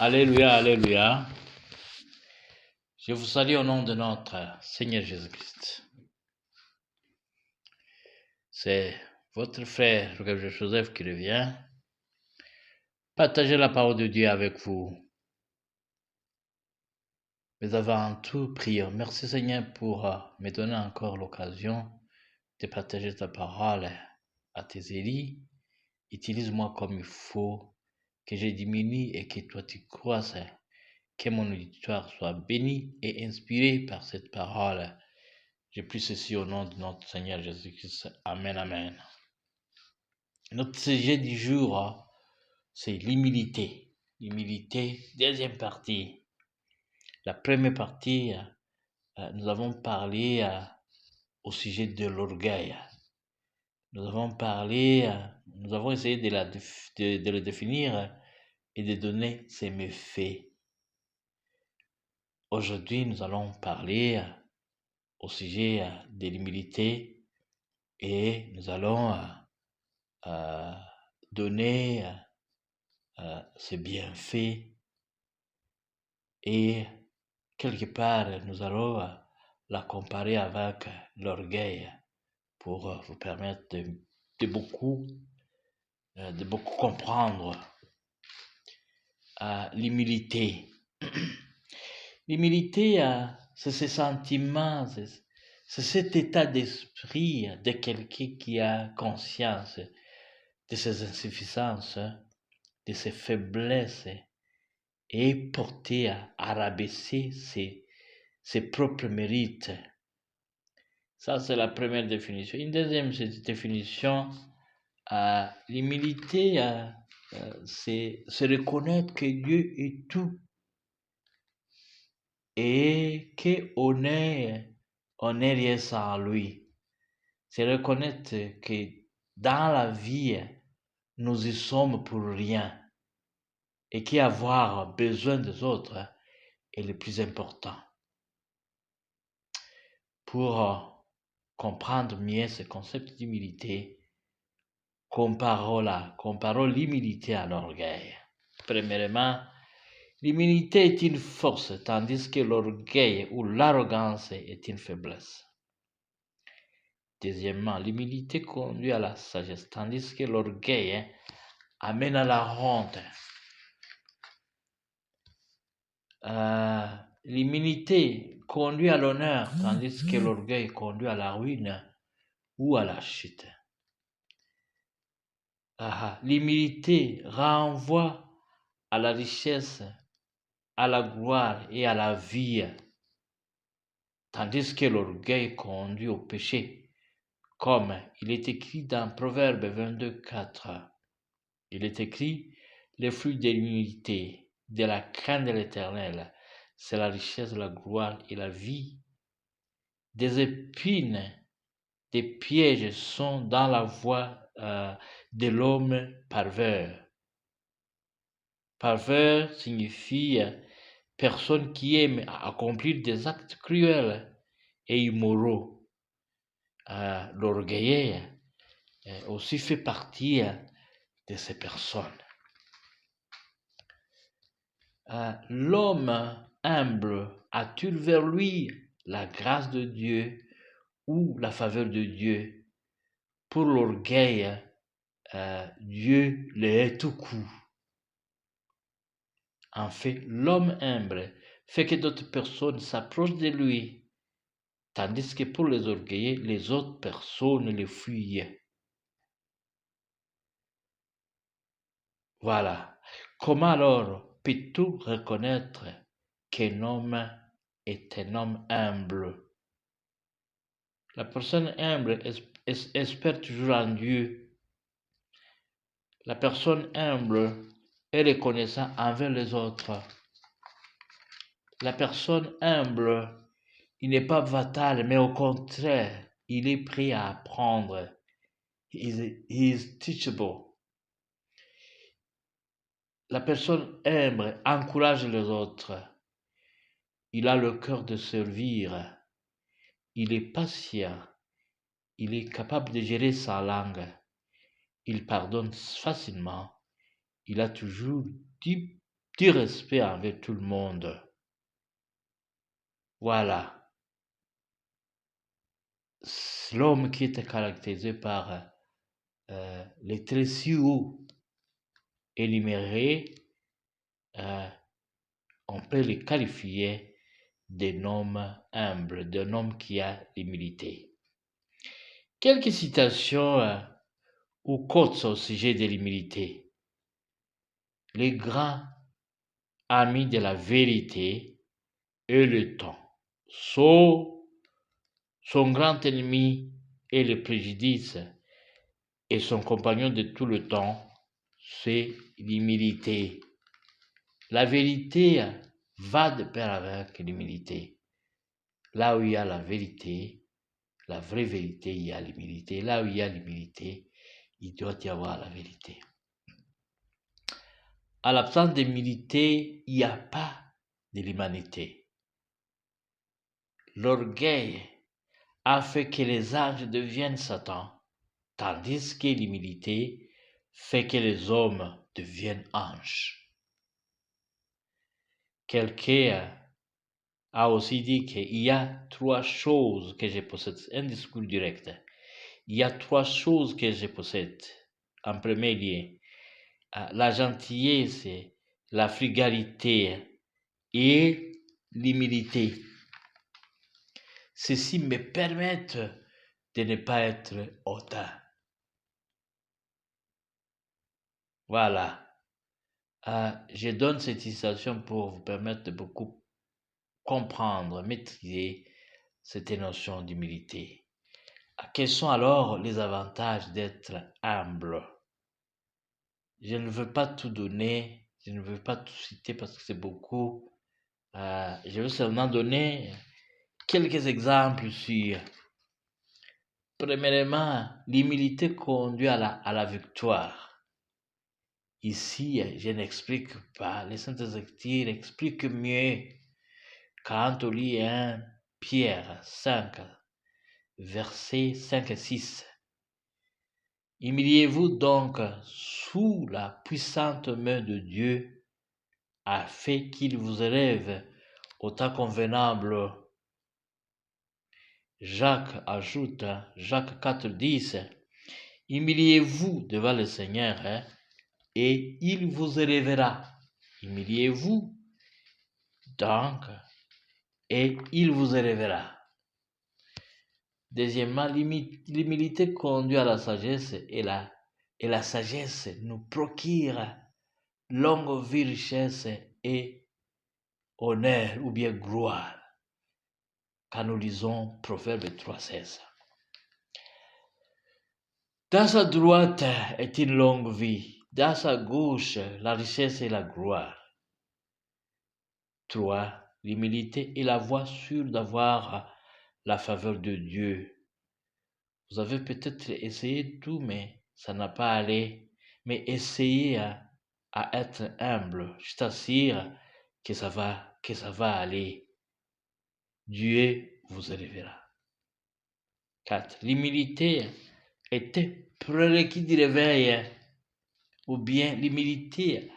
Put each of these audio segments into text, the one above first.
Alléluia, alléluia. Je vous salue au nom de notre Seigneur Jésus-Christ. C'est votre frère, Gabriel Joseph, qui revient partager la parole de Dieu avec vous. Mais avant tout, prions. Merci Seigneur pour me donner encore l'occasion de partager ta parole à tes élus. Utilise-moi comme il faut, que je diminue et que toi tu croisses, que mon auditoire soit béni et inspiré par cette parole. Je prie ceci au nom de notre Seigneur Jésus-Christ. Amen, amen. Notre sujet du jour, c'est l'humilité. L'humilité, deuxième partie. La première partie, nous avons parlé au sujet de l'orgueil. Nous avons essayé de le définir et de donner ses méfaits. Aujourd'hui, nous allons parler au sujet de l'humilité et nous allons donner ses bienfaits et quelque part, nous allons la comparer avec l'orgueil pour vous permettre de beaucoup comprendre l'humilité. L'humilité, c'est ce sentiment, c'est cet état d'esprit de quelqu'un qui a conscience de ses insuffisances, de ses faiblesses et porté à rabaisser ses propres mérites. Ça, c'est la première définition. Une deuxième définition, l'humilité, c'est reconnaître que Dieu est tout et qu'on n'est rien sans lui. C'est reconnaître que dans la vie, nous y sommes pour rien et qu'avoir besoin des autres est le plus important. Pour comprendre mieux ce concept d'humilité, comparons l'humilité à l'orgueil. Premièrement, l'humilité est une force, tandis que l'orgueil ou l'arrogance est une faiblesse. Deuxièmement, l'humilité conduit à la sagesse, tandis que l'orgueil amène à la honte. L'humilité conduit à l'honneur, tandis que l'orgueil conduit à la ruine ou à la chute. L'humilité renvoie à la richesse, à la gloire et à la vie, tandis que l'orgueil conduit au péché, comme il est écrit dans Proverbe 22:4. Il est écrit: les fruits de l'humilité, de la crainte de l'Éternel, c'est la richesse, la gloire et la vie. Des épines, des pièges sont dans la voie de l'homme pervers. Pervers signifie personne qui aime accomplir des actes cruels et immoraux. L'orgueil aussi fait partie de ces personnes. L'homme humble attire vers lui la grâce de Dieu ou la faveur de Dieu. Pour l'orgueil, Dieu le hait tout coup. En fait, l'homme humble fait que d'autres personnes s'approchent de lui, tandis que pour les orgueilleux, les autres personnes le fuient. Voilà. Comment alors peut-on reconnaître qu'un homme est un homme humble? La personne humble espère toujours en Dieu. La personne humble est reconnaissante envers les autres. La personne humble, il n'est pas fatal, mais au contraire, il est prêt à apprendre. He is teachable. La personne humble encourage les autres. Il a le cœur de servir. Il est patient. Il est capable de gérer sa langue. Il pardonne facilement. Il a toujours du du respect envers tout le monde. Voilà. L'homme qui était caractérisé par les traits si hauts énumérés, on peut les qualifier d'un homme humble, d'un homme qui a l'humilité. Quelques citations ou quotes au sujet de l'humilité. Les grands amis de la vérité et le temps. Son grand ennemi est le préjudice et son compagnon de tout le temps, c'est l'humilité. La vérité va de pair avec l'humilité. Là où il y a la vérité, la vraie vérité, il y a l'humilité. Là où il y a l'humilité, il doit y avoir la vérité. À l'absence d'humilité, il n'y a pas de l'humanité. L'orgueil a fait que les anges deviennent Satan, tandis que l'humilité fait que les hommes deviennent anges. Quelqu'un a aussi dit qu'il y a 3 choses que je possède. Un discours direct. Il y a 3 choses que je possède. En premier lieu, la gentillesse, la frugalité et l'humilité. Ceci me permettent de ne pas être hautain. Voilà. Je donne cette citation pour vous permettre de beaucoup comprendre, maîtriser cette notion d'humilité. Quels sont alors les avantages d'être humble? Je ne veux pas tout donner, je ne veux pas tout citer parce que c'est beaucoup. Je veux seulement donner quelques exemples sur. Premièrement, l'humilité conduit à la victoire. Ici, je n'explique pas, les Saintes Écritures expliquent mieux quand on lit 1 Pierre 5, versets 5 et 6. Humiliez-vous donc sous la puissante main de Dieu, afin qu'il vous élève au temps convenable. Jacques ajoute, Jacques 4, 10, humiliez-vous devant le Seigneur, et il vous élèvera. Humiliez-vous donc, et il vous élèvera. Deuxièmement, l'humilité conduit à la sagesse et la sagesse nous procure longue vie, richesse et honneur ou bien gloire. Quand nous lisons Proverbe 3,16. Dans sa droite est une longue vie, dans sa gauche la richesse et la gloire. 3. L'humilité est la voie sûre d'avoir la faveur de Dieu. Vous avez peut-être essayé tout, mais ça n'a pas allé. Mais essayez à être humble. Je t'assure que ça va aller. Dieu vous élèvera. 4. L'humilité est un prérequis du réveil, ou bien l'humilité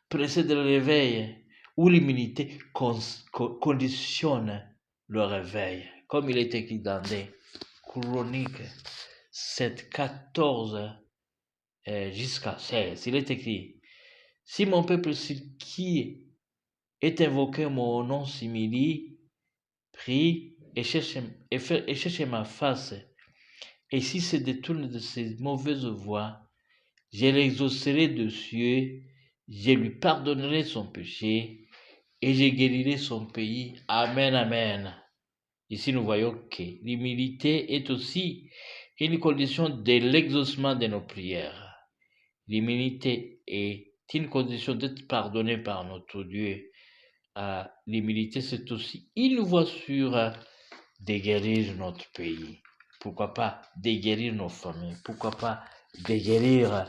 précède le réveil, ou l'humilité conditionne le réveil, comme il est écrit dans des Chroniques 7, 14 jusqu'à 16. Il est écrit: si mon peuple sur qui est invoqué mon nom s'humilie, prie et cherche ma face, et si se détourne de ses mauvaises voies, je l'exaucerai de cieux, je lui pardonnerai son péché et je guérirai son pays. Amen, amen. Ici, nous voyons que l'humilité est aussi une condition de l'exaucement de nos prières. L'humilité est une condition d'être pardonné par notre Dieu. L'humilité, c'est aussi une voie sûre de guérir notre pays. Pourquoi pas de guérir nos familles? Pourquoi pas de guérir